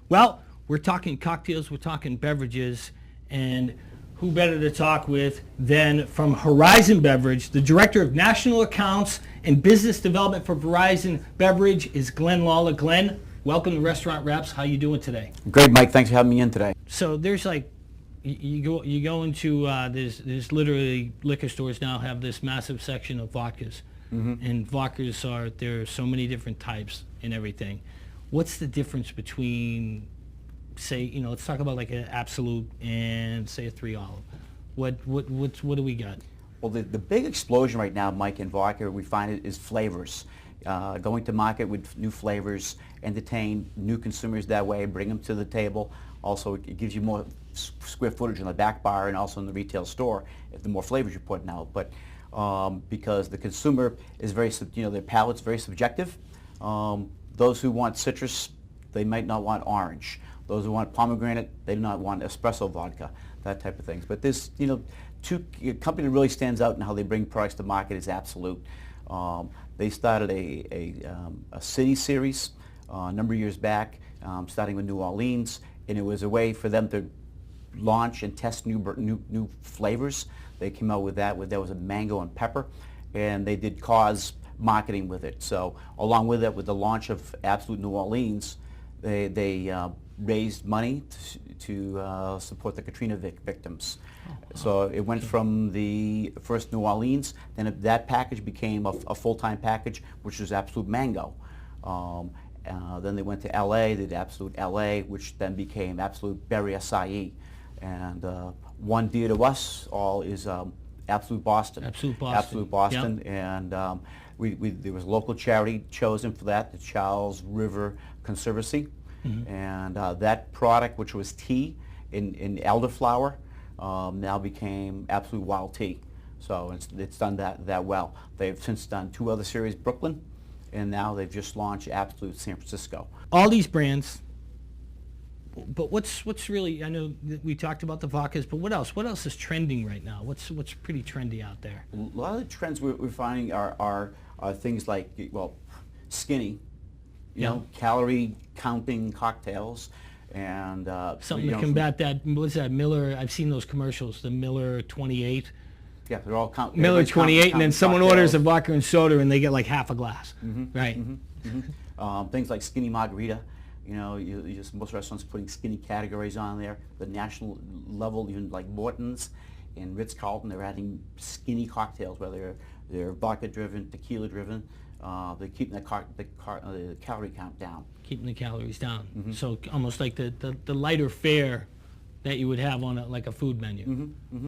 Well, we're talking cocktails, we're talking beverages, and who better to talk with than from Horizon Beverage, the Director of National Accounts and Business Development for Horizon Beverage is Glenn Lawler. Glenn, welcome to Restaurant Reps. How you doing today? Great, Mike. Thanks for having me in today. So there's like, you go into, there's literally liquor stores now have this massive section of vodkas. And vodkas there are so many different types and everything. What's the difference between, say, let's talk about like an Absolute and say a 3 Olive. What do we got? Well, the big explosion right now, Mike, in vodka, we find it is flavors. Going to market with new flavors, entertain new consumers that way, bring them to the table. Also, it gives you more square footage in the back bar and also in the retail store if the more flavors you're putting out. But because the consumer is very, their palate's very subjective. Those who want citrus, they might not want orange. Those who want pomegranate, they do not want espresso vodka, that type of things. But this, a company that really stands out in how they bring products to market is Absolute. They started a city series a number of years back, starting with New Orleans, and it was a way for them to launch and test new flavors. They came out with that. There was a mango and pepper, and they did cause marketing with it. So along with that, with the launch of Absolute New Orleans, they raised money to support the Katrina victims. So it went from the first New Orleans, then that package became a full-time package, which was Absolute Mango. Then they went to LA, they did Absolute LA, which then became Absolute Berry Acai. And one dear to us all is Absolute Boston. Absolute Boston. Absolute Boston. Yep. And there was a local charity chosen for that, the Charles River Conservancy. And that product, which was tea in elderflower, now became Absolute Wild Tea. So it's done that well. They've since done 2 other series, Brooklyn, and now they've just launched Absolute San Francisco. All these brands, but what's really, I know that we talked about the vodkas, but what else? What else is trending right now? What's pretty trendy out there? A lot of the trends we're finding are things like, well, skinny, calorie counting cocktails, and something to combat that. What's that, Miller? I've seen those commercials, the Miller 28. Yeah, they're all Miller 28, and then someone orders a vodka and soda, and they get like half a glass. Right. Things like skinny margarita. Most restaurants are putting skinny categories on there. The national level, even like Morton's and Ritz-Carlton, they're adding skinny cocktails, whether they're vodka-driven, tequila-driven. They're keeping the calorie count down. Keeping the calories down. So almost like the lighter fare that you would have on like a food menu.